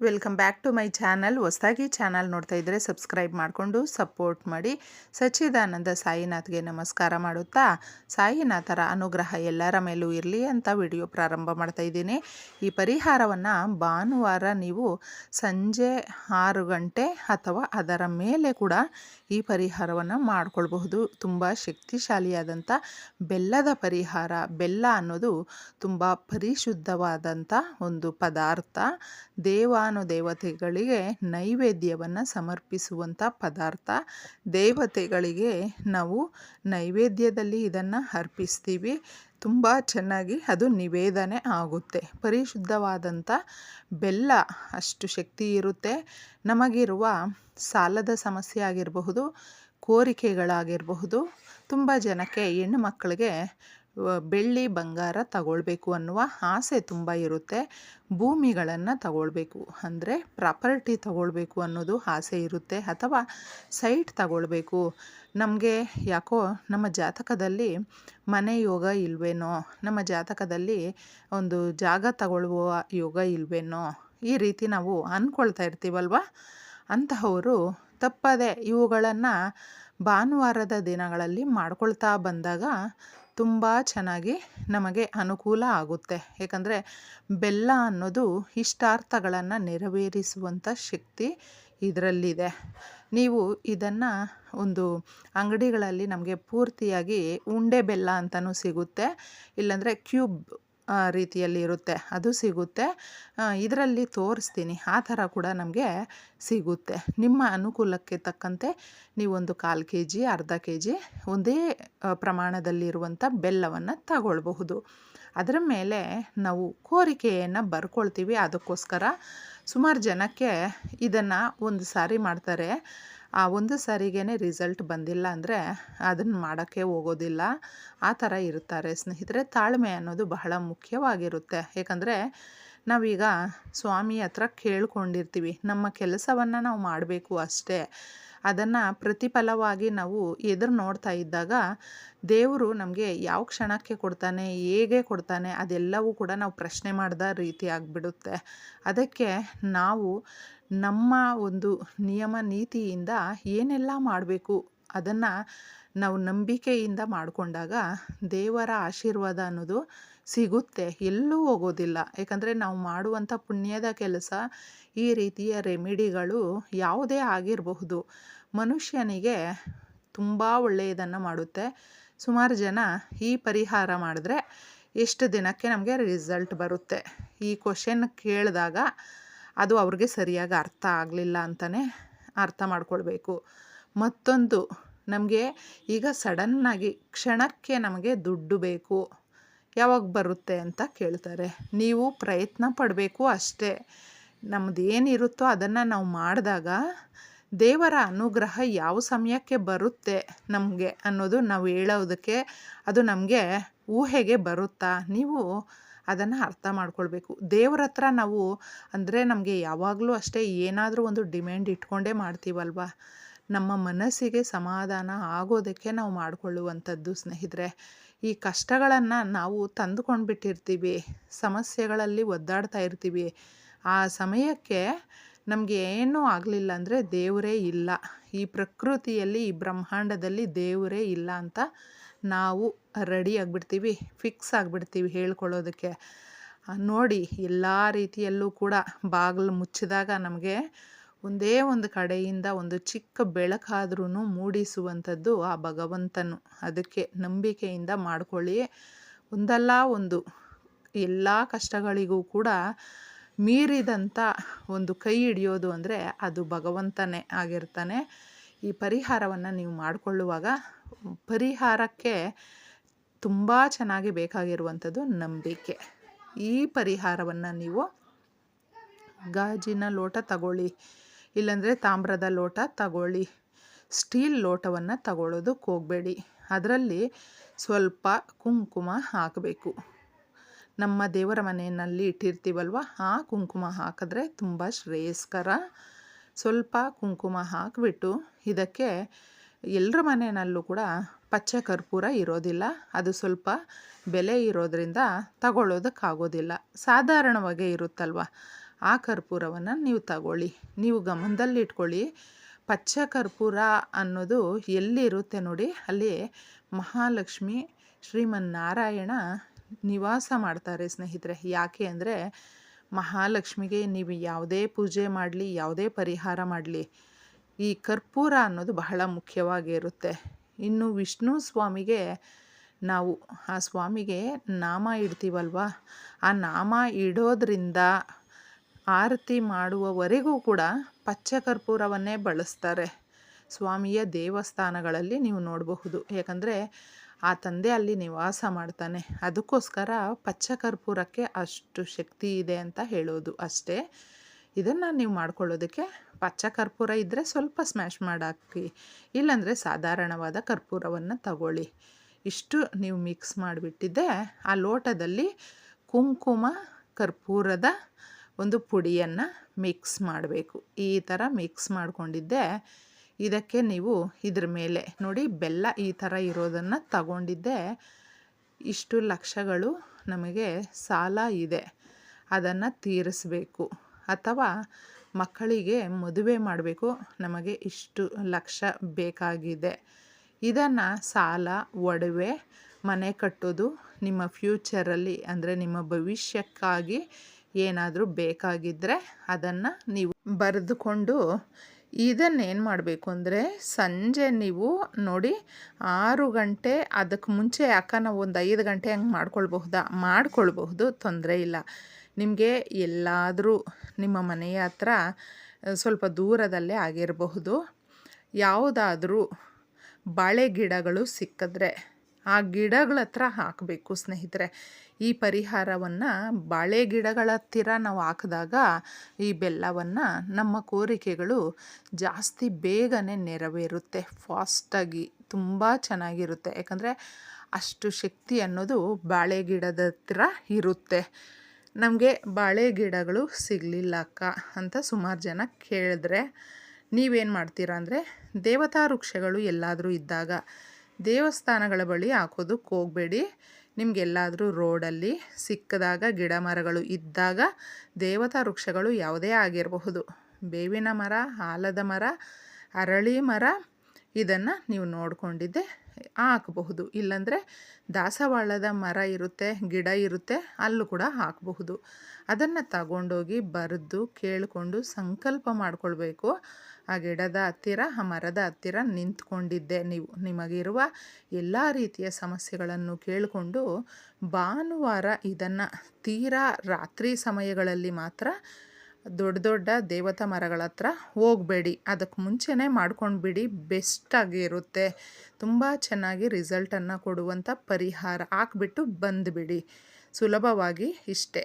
Welcome back to my channel. ಹೊಸದಾಗಿ channel ನೋಡ್ತಾ ಇದ್ದರೆ ಸಬ್ಸ್ಕ್ರೈಬ್ ಮಾಡಿಕೊಂಡು ಸಪೋರ್ಟ್ ಮಾಡಿ. ಸಚ್ಚಿದಾನಂದ ಸಾಯಿನಾಥ್ಗೆ ನಮಸ್ಕಾರ ಮಾಡುತ್ತಾ ಸಾಯಿನಾಥರ ಅನುಗ್ರಹ ಎಲ್ಲರ ಮೇಲೂ ಇರಲಿ ಅಂತ ವಿಡಿಯೋ ಪ್ರಾರಂಭ ಮಾಡ್ತಾ ಇದ್ದೀನಿ. ಈ ಪರಿಹಾರವನ್ನು ಭಾನುವಾರ ನೀವು ಸಂಜೆ 6 ಗಂಟೆ ಅಥವಾ ಅದರ ಮೇಲೆ ಕೂಡ ಈ ಪರಿಹಾರವನ್ನು ಮಾಡ್ಕೊಳ್ಬಹುದು. ತುಂಬ ಶಕ್ತಿಶಾಲಿಯಾದಂಥ ಬೆಲ್ಲದ ಪರಿಹಾರ. ಬೆಲ್ಲ ಅನ್ನೋದು ತುಂಬ ಪರಿಶುದ್ಧವಾದಂಥ ಒಂದು ಪದಾರ್ಥ. ದೇವಾನುದೇವತೆಗಳಿಗೆ ನೈವೇದ್ಯವನ್ನು ಸಮರ್ಪಿಸುವಂಥ ಪದಾರ್ಥ. ದೇವತೆಗಳಿಗೆ ನಾವು ನೈವೇದ್ಯದಲ್ಲಿ ಇದನ್ನು ಅರ್ಪಿಸ್ತೀವಿ. ತುಂಬ ಚೆನ್ನಾಗಿ ಅದು ನಿವೇದನೆ ಆಗುತ್ತೆ. ಪರಿಶುದ್ಧವಾದಂಥ ಬೆಲ್ಲ ಅಷ್ಟು ಶಕ್ತಿ ಇರುತ್ತೆ. ನಮಗಿರುವ ಸಾಲದ ಸಮಸ್ಯೆ ಆಗಿರಬಹುದು, ಕೋರಿಕೆಗಳಾಗಿರಬಹುದು, ತುಂಬ ಜನಕ್ಕೆ ಹೆಣ್ಣು ಮಕ್ಕಳಿಗೆ ಬೆಳ್ಳಿ ಬಂಗಾರ ತಗೊಳ್ಬೇಕು ಅನ್ನುವ ಆಸೆ ತುಂಬ ಇರುತ್ತೆ. ಭೂಮಿಗಳನ್ನು ತಗೊಳ್ಬೇಕು ಅಂದರೆ ಪ್ರಾಪರ್ಟಿ ತಗೊಳ್ಬೇಕು ಅನ್ನೋದು ಆಸೆ ಇರುತ್ತೆ. ಅಥವಾ ಸೈಟ್ ತಗೊಳ್ಬೇಕು, ನಮಗೆ ಯಾಕೋ ನಮ್ಮ ಜಾತಕದಲ್ಲಿ ಮನೆ ಯೋಗ ಇಲ್ವೇನೋ, ನಮ್ಮ ಜಾತಕದಲ್ಲಿ ಒಂದು ಜಾಗ ತಗೊಳ್ಳುವ ಯೋಗ ಇಲ್ವೇನೋ, ಈ ರೀತಿ ನಾವು ಅಂದ್ಕೊಳ್ತಾ ಇರ್ತೀವಲ್ವ. ಅಂತಹವರು ತಪ್ಪದೆ ಇವುಗಳನ್ನು ಭಾನುವಾರದ ದಿನಗಳಲ್ಲಿ ಮಾಡ್ಕೊಳ್ತಾ ಬಂದಾಗ ತುಂಬ ಚೆನ್ನಾಗಿ ನಮಗೆ ಅನುಕೂಲ ಆಗುತ್ತೆ. ಏಕೆಂದರೆ ಬೆಲ್ಲ ಅನ್ನೋದು ಇಷ್ಟಾರ್ಥಗಳನ್ನು ನೆರವೇರಿಸುವಂಥ ಶಕ್ತಿ ಇದರಲ್ಲಿದೆ. ನೀವು ಇದನ್ನು ಒಂದು ಅಂಗಡಿಗಳಲ್ಲಿ ನಮಗೆ ಪೂರ್ತಿಯಾಗಿ ಉಂಡೆ ಬೆಲ್ಲ ಅಂತಲೂ ಸಿಗುತ್ತೆ, ಇಲ್ಲಾಂದರೆ ಕ್ಯೂಬ್ ರೀತಿಯಲ್ಲಿ ಇರುತ್ತೆ, ಅದು ಸಿಗುತ್ತೆ. ಇದರಲ್ಲಿ ತೋರಿಸ್ತೀನಿ, ಆ ಥರ ಕೂಡ ನಮಗೆ ಸಿಗುತ್ತೆ. ನಿಮ್ಮ ಅನುಕೂಲಕ್ಕೆ ತಕ್ಕಂತೆ ನೀವೊಂದು 1/4 kg, ಅರ್ಧ kg ಒಂದೇ ಪ್ರಮಾಣದಲ್ಲಿರುವಂಥ ಬೆಲ್ಲವನ್ನು ತಗೊಳ್ಬಹುದು. ಅದರ ಮೇಲೆ ನಾವು ಕೋರಿಕೆಯನ್ನು ಬರ್ಕೊಳ್ತೀವಿ. ಅದಕ್ಕೋಸ್ಕರ ಸುಮಾರು ಜನಕ್ಕೆ ಇದನ್ನು ಒಂದು ಸಾರಿ ಮಾಡ್ತಾರೆ, ಆ ಒಂದು ಸಾರಿಗೇ ರಿಸಲ್ಟ್ ಬಂದಿಲ್ಲ ಅಂದರೆ ಅದನ್ನು ಮಾಡೋಕ್ಕೆ ಹೋಗೋದಿಲ್ಲ. ಆ ಥರ ಇರ್ತಾರೆ ಸ್ನೇಹಿತರೆ. ತಾಳ್ಮೆ ಅನ್ನೋದು ಬಹಳ ಮುಖ್ಯವಾಗಿರುತ್ತೆ. ಏಕೆಂದರೆ ನಾವೀಗ ಸ್ವಾಮಿ ಹತ್ರ ಕೇಳ್ಕೊಂಡಿರ್ತೀವಿ, ನಮ್ಮ ಕೆಲಸವನ್ನು ನಾವು ಮಾಡಬೇಕು ಅಷ್ಟೇ. ಅದನ್ನು ಪ್ರತಿಫಲವಾಗಿ ನಾವು ಎದುರು ನೋಡ್ತಾ ಇದ್ದಾಗ ದೇವರು ನಮಗೆ ಯಾವ ಕ್ಷಣಕ್ಕೆ ಕೊಡ್ತಾನೆ, ಹೇಗೆ ಕೊಡ್ತಾನೆ, ಅದೆಲ್ಲವೂ ಕೂಡ ನಾವು ಪ್ರಶ್ನೆ ಮಾಡಿದ ರೀತಿ ಆಗಿಬಿಡುತ್ತೆ. ಅದಕ್ಕೆ ನಾವು ನಮ್ಮ ಒಂದು ನಿಯಮ ನೀತಿಯಿಂದ ಏನೆಲ್ಲ ಮಾಡಬೇಕು ಅದನ್ನು ನಾವು ನಂಬಿಕೆಯಿಂದ ಮಾಡಿಕೊಂಡಾಗ ದೇವರ ಆಶೀರ್ವಾದ ಅನ್ನೋದು ಸಿಗುತ್ತೆ, ಎಲ್ಲೂ ಹೋಗೋದಿಲ್ಲ. ಏಕೆಂದರೆ ನಾವು ಮಾಡುವಂಥ ಪುಣ್ಯದ ಕೆಲಸ, ಈ ರೀತಿಯ ರೆಮಿಡಿಗಳು ಯಾವುದೇ ಆಗಿರಬಹುದು, ಮನುಷ್ಯನಿಗೆ ತುಂಬ ಒಳ್ಳೆಯದನ್ನು ಮಾಡುತ್ತೆ. ಸುಮಾರು ಜನ ಈ ಪರಿಹಾರ ಮಾಡಿದ್ರೆ ಎಷ್ಟು ದಿನಕ್ಕೆ ನಮಗೆ ರಿಸಲ್ಟ್ ಬರುತ್ತೆ, ಈ ಕ್ವಶನ್ ಕೇಳಿದಾಗ ಅದು ಅವ್ರಿಗೆ ಸರಿಯಾಗಿ ಅರ್ಥ ಆಗಲಿಲ್ಲ ಅಂತಲೇ ಅರ್ಥ ಮಾಡ್ಕೊಳ್ಬೇಕು. ಮತ್ತೊಂದು, ನಮಗೆ ಈಗ ಸಡನ್ನಾಗಿ ಕ್ಷಣಕ್ಕೆ ನಮಗೆ ದುಡ್ಡು ಬೇಕು, ಯಾವಾಗ ಬರುತ್ತೆ ಅಂತ ಕೇಳ್ತಾರೆ. ನೀವು ಪ್ರಯತ್ನ ಪಡಬೇಕು ಅಷ್ಟೇ. ನಮ್ಮದು ಏನಿರುತ್ತೋ ಅದನ್ನು ನಾವು ಮಾಡಿದಾಗ ದೇವರ ಅನುಗ್ರಹ ಯಾವ ಸಮಯಕ್ಕೆ ಬರುತ್ತೆ ನಮಗೆ ಅನ್ನೋದು ನಾವು ಹೇಳೋದಕ್ಕೆ, ಅದು ನಮಗೆ ಊಹೆಗೆ ಬರುತ್ತಾ, ನೀವು ಅದನ್ನು ಅರ್ಥ ಮಾಡ್ಕೊಳ್ಬೇಕು. ದೇವ್ರ ಹತ್ರ ನಾವು ಅಂದರೆ ನಮಗೆ ಯಾವಾಗಲೂ ಅಷ್ಟೇ ಏನಾದರೂ ಒಂದು ಡಿಮ್ಯಾಂಡ್ ಇಟ್ಕೊಂಡೇ ಮಾಡ್ತೀವಲ್ವ. ನಮ್ಮ ಮನಸ್ಸಿಗೆ ಸಮಾಧಾನ ಆಗೋದಕ್ಕೆ ನಾವು ಮಾಡಿಕೊಳ್ಳುವಂಥದ್ದು ಸ್ನೇಹಿತರೆ. ಈ ಕಷ್ಟಗಳನ್ನು ನಾವು ತಂದುಕೊಂಡು ಬಿಟ್ಟಿರ್ತೀವಿ, ಸಮಸ್ಯೆಗಳಲ್ಲಿ ಒದ್ದಾಡ್ತಾ ಇರ್ತೀವಿ. ಆ ಸಮಯಕ್ಕೆ ನಮಗೆ ಏನೂ ಆಗಲಿಲ್ಲ ಅಂದರೆ ದೇವರೇ ಇಲ್ಲ, ಈ ಪ್ರಕೃತಿಯಲ್ಲಿ, ಈ ಬ್ರಹ್ಮಾಂಡದಲ್ಲಿ ದೇವರೇ ಇಲ್ಲ ಅಂತ ನಾವು ರೆಡಿ ಆಗಿಬಿಡ್ತೀವಿ, ಫಿಕ್ಸ್ ಆಗಿಬಿಡ್ತೀವಿ ಹೇಳ್ಕೊಳ್ಳೋದಕ್ಕೆ. ನೋಡಿ, ಎಲ್ಲ ರೀತಿಯಲ್ಲೂ ಕೂಡ ಬಾಗಿಲು ಮುಚ್ಚಿದಾಗ ನಮಗೆ ಒಂದೇ ಒಂದು ಕಡೆಯಿಂದ ಒಂದು ಚಿಕ್ಕ ಬೆಳಕಾದ್ರೂ ಮೂಡಿಸುವಂಥದ್ದು ಆ ಭಗವಂತನು. ಅದಕ್ಕೆ ನಂಬಿಕೆಯಿಂದ ಮಾಡ್ಕೊಳ್ಳಿ. ಒಂದಲ್ಲ ಒಂದು ಎಲ್ಲ ಕಷ್ಟಗಳಿಗೂ ಕೂಡ ಮೀರಿದಂಥ ಒಂದು ಕೈ ಹಿಡಿಯೋದು ಅಂದರೆ ಅದು ಭಗವಂತನೇ ಆಗಿರ್ತಾನೆ. ಈ ಪರಿಹಾರವನ್ನು ನೀವು ಮಾಡಿಕೊಳ್ಳುವಾಗ ಪರಿಹಾರಕ್ಕೆ ತುಂಬ ಚೆನ್ನಾಗಿ ಬೇಕಾಗಿರುವಂಥದ್ದು ನಂಬಿಕೆ. ಈ ಪರಿಹಾರವನ್ನು ನೀವು ಗಾಜಿನ ಲೋಟ ತಗೊಳ್ಳಿ, ಇಲ್ಲಾಂದರೆ ತಾಮ್ರದ ಲೋಟ ತಗೊಳ್ಳಿ, ಸ್ಟೀಲ್ ಲೋಟವನ್ನು ತಗೊಳ್ಳೋದಕ್ಕೆ ಹೋಗಬೇಡಿ. ಅದರಲ್ಲಿ ಸ್ವಲ್ಪ ಕುಂಕುಮ ಹಾಕಬೇಕು. ನಮ್ಮ ದೇವರ ಮನೆಯಲ್ಲಿ ಇಟ್ಟಿರ್ತೀವಲ್ವ, ಆ ಕುಂಕುಮ ಹಾಕಿದ್ರೆ ತುಂಬ ಶ್ರೇಯಸ್ಕರ. ಸ್ವಲ್ಪ ಕುಂಕುಮ ಹಾಕಿಬಿಟ್ಟು ಇದಕ್ಕೆ ಎಲ್ಲರ ಮನೆಯಲ್ಲೂ ಕೂಡ ಪಚ್ಚ ಕರ್ಪೂರ ಇರೋದಿಲ್ಲ, ಅದು ಸ್ವಲ್ಪ ಬೆಲೆ ಇರೋದರಿಂದ ತಗೊಳ್ಳೋದಕ್ಕಾಗೋದಿಲ್ಲ. ಸಾಧಾರಣವಾಗೇ ಇರುತ್ತಲ್ವ, ಆ ಕರ್ಪೂರವನ್ನು ನೀವು ತಗೊಳ್ಳಿ. ನೀವು ಗಮನದಲ್ಲಿಟ್ಕೊಳ್ಳಿ, ಪಚ್ಚ ಕರ್ಪೂರ ಅನ್ನೋದು ಎಲ್ಲಿರುತ್ತೆ ನೋಡಿ, ಅಲ್ಲಿ ಮಹಾಲಕ್ಷ್ಮಿ ಶ್ರೀಮನ್ನಾರಾಯಣ ನಿವಾಸ ಮಾಡ್ತಾರೆ ಸ್ನೇಹಿತರೆ. ಯಾಕೆ ಅಂದರೆ ಮಹಾಲಕ್ಷ್ಮಿಗೆ ನೀವು ಯಾವುದೇ ಪೂಜೆ ಮಾಡಲಿ, ಯಾವುದೇ ಪರಿಹಾರ ಮಾಡಲಿ, ಈ ಕರ್ಪೂರ ಅನ್ನೋದು ಬಹಳ ಮುಖ್ಯವಾಗಿರುತ್ತೆ. ಇನ್ನು ವಿಷ್ಣು ಸ್ವಾಮಿಗೆ ನಾವು ಆ ಸ್ವಾಮಿಗೆ ನಾಮ ಇಡ್ತೀವಲ್ವ, ಆ ನಾಮ ಇಡೋದ್ರಿಂದ ಆರತಿ ಮಾಡುವವರೆಗೂ ಕೂಡ ಪಚ್ಚ ಕರ್ಪೂರವನ್ನೇ ಬಳಸ್ತಾರೆ. ಸ್ವಾಮಿಯ ದೇವಸ್ಥಾನಗಳಲ್ಲಿ ನೀವು ನೋಡಬಹುದು. ಯಾಕಂದರೆ ಆ ತಂದೆ ಅಲ್ಲಿ ನಿವಾಸ ಮಾಡ್ತಾನೆ, ಅದಕ್ಕೋಸ್ಕರ ಪಚ್ಚ ಕರ್ಪೂರಕ್ಕೆ ಅಷ್ಟು ಶಕ್ತಿ ಇದೆ ಅಂತ ಹೇಳೋದು ಅಷ್ಟೇ. ಇದನ್ನು ನೀವು ಮಾಡ್ಕೊಳ್ಳೋದಕ್ಕೆ ಪಚ್ಚ ಕರ್ಪೂರ ಇದ್ದರೆ ಸ್ವಲ್ಪ ಸ್ಮ್ಯಾಶ್ ಮಾಡಾಕಿ, ಇಲ್ಲಾಂದರೆ ಸಾಧಾರಣವಾದ ಕರ್ಪೂರವನ್ನು ತಗೊಳ್ಳಿ. ಇಷ್ಟು ನೀವು ಮಿಕ್ಸ್ ಮಾಡಿಬಿಟ್ಟಿದ್ದೆ ಆ ಲೋಟದಲ್ಲಿ ಕುಂಕುಮ ಕರ್ಪೂರದ ಒಂದು ಪುಡಿಯನ್ನು ಮಿಕ್ಸ್ ಮಾಡಬೇಕು. ಈ ಥರ ಮಿಕ್ಸ್ ಮಾಡಿಕೊಂಡಿದ್ದೆ. ಇದಕ್ಕೆ ನೀವು ಇದ್ರ ಮೇಲೆ ನೋಡಿ ಬೆಲ್ಲ ಈ ಥರ ಇರೋದನ್ನು ತಗೊಂಡಿದ್ದೆ. ಇಷ್ಟು ಲಕ್ಷಗಳು ನಮಗೆ ಸಾಲ ಇದೆ, ಅದನ್ನು ತೀರಿಸಬೇಕು, ಅಥವಾ ಮಕ್ಕಳಿಗೆ ಮದುವೆ ಮಾಡಬೇಕು, ನಮಗೆ ಇಷ್ಟು ಲಕ್ಷ ಬೇಕಾಗಿದೆ. ಇದನ್ನು ಸಾಲ, ಒಡವೆ, ಮನೆ ಕಟ್ಟೋದು, ನಿಮ್ಮ ಫ್ಯೂಚರಲ್ಲಿ ಅಂದರೆ ನಿಮ್ಮ ಭವಿಷ್ಯಕ್ಕಾಗಿ ಏನಾದರೂ ಬೇಕಾಗಿದ್ದರೆ ಅದನ್ನು ನೀವು ಬರೆದುಕೊಂಡು ಇದನ್ನೇನು ಮಾಡಬೇಕು ಅಂದರೆ ಸಂಜೆ ನೀವು ನೋಡಿ 6 ಗಂಟೆ, ಅದಕ್ಕೆ ಮುಂಚೆ ನಾವು ಒಂದು 5 ಗಂಟೆ ಹಂಗೆ ಮಾಡ್ಕೊಳ್ಬಹುದು, ತೊಂದರೆ ಇಲ್ಲ. ನಿಮಗೆ ಎಲ್ಲಾದರೂ ನಿಮ್ಮ ಮನೆಯ ಹತ್ರ ಸ್ವಲ್ಪ ದೂರದಲ್ಲೇ ಆಗಿರಬಹುದು, ಯಾವುದಾದ್ರೂ ಬಾಳೆ ಗಿಡಗಳು ಸಿಕ್ಕಿದ್ರೆ ಆ ಗಿಡಗಳ ಹತ್ರ ಹಾಕಬೇಕು ಸ್ನೇಹಿತರೆ. ಈ ಪರಿಹಾರವನ್ನು ಬಾಳೆ ಗಿಡಗಳ ಹತ್ತಿರ ನಾವು ಹಾಕಿದಾಗ ಈ ಬೆಲ್ಲವನ್ನು ನಮ್ಮ ಕೋರಿಕೆಗಳು ಜಾಸ್ತಿ ಬೇಗನೆ ನೆರವೇರುತ್ತೆ, ಫಾಸ್ಟಾಗಿ, ತುಂಬ ಚೆನ್ನಾಗಿರುತ್ತೆ. ಯಾಕಂದರೆ ಅಷ್ಟು ಶಕ್ತಿ ಅನ್ನೋದು ಬಾಳೆ ಗಿಡದ ಹತ್ರ ಇರುತ್ತೆ. ನಮಗೆ ಬಾಳೆ ಗಿಡಗಳು ಸಿಗಲಿಲ್ಲ ಅಕ್ಕ ಅಂತ ಸುಮಾರು ಜನ ಕೇಳಿದ್ರೆ ನೀವೇನು ಮಾಡ್ತೀರಾ ಅಂದರೆ ದೇವತಾ ವೃಕ್ಷಗಳು ಎಲ್ಲಾದರೂ ಇದ್ದಾಗ ದೇವಸ್ಥಾನಗಳ ಬಳಿ ಹಾಕೋದಕ್ಕೆ ಹೋಗಬೇಡಿ. ನಿಮಗೆಲ್ಲಾದರೂ ರೋಡಲ್ಲಿ ಸಿಕ್ಕದಾಗ, ಗಿಡ ಮರಗಳು ಇದ್ದಾಗ, ದೇವತಾ ವೃಕ್ಷಗಳು ಯಾವುದೇ ಆಗಿರಬಹುದು, ಬೇವಿನ ಮರ, ಆಲದ ಮರ, ಅರಳಿ ಮರ, ಇದನ್ನು ನೀವು ನೋಡ್ಕೊಂಡಿದ್ದೆ ಹಾಕಬಹುದು. ಇಲ್ಲಾಂದರೆ ದಾಸವಾಳದ ಮರ ಇರುತ್ತೆ, ಗಿಡ ಇರುತ್ತೆ, ಅಲ್ಲೂ ಕೂಡ ಹಾಕಬಹುದು. ಅದನ್ನು ತಗೊಂಡೋಗಿ ಬರೆದು ಕೇಳಿಕೊಂಡು ಸಂಕಲ್ಪ ಮಾಡಿಕೊಳ್ಬೇಕು. ಆ ಗಿಡದ ಹತ್ತಿರ, ಆ ಮರದ ಹತ್ತಿರ ನಿಂತ್ಕೊಂಡಿದ್ದೆ ನೀವು ನಿಮಗಿರುವ ಎಲ್ಲ ರೀತಿಯ ಸಮಸ್ಯೆಗಳನ್ನು ಕೇಳಿಕೊಂಡು ಭಾನುವಾರ ಇದನ್ನು ತೀರಾ ರಾತ್ರಿ ಸಮಯಗಳಲ್ಲಿ ಮಾತ್ರ ದೊಡ್ಡ ದೊಡ್ಡ ದೇವತಾ ಮರಗಳ ಹತ್ರ ಹೋಗಬೇಡಿ, ಅದಕ್ಕೆ ಮುಂಚೆನೇ ಮಾಡ್ಕೊಂಡು ಬಿಡಿ, ಬೆಸ್ಟಾಗಿರುತ್ತೆ. ತುಂಬ ಚೆನ್ನಾಗಿ ರಿಸಲ್ಟನ್ನು ಕೊಡುವಂಥ ಪರಿಹಾರ ಹಾಕ್ಬಿಟ್ಟು ಬಂದುಬಿಡಿ ಸುಲಭವಾಗಿ. ಇಷ್ಟೇ.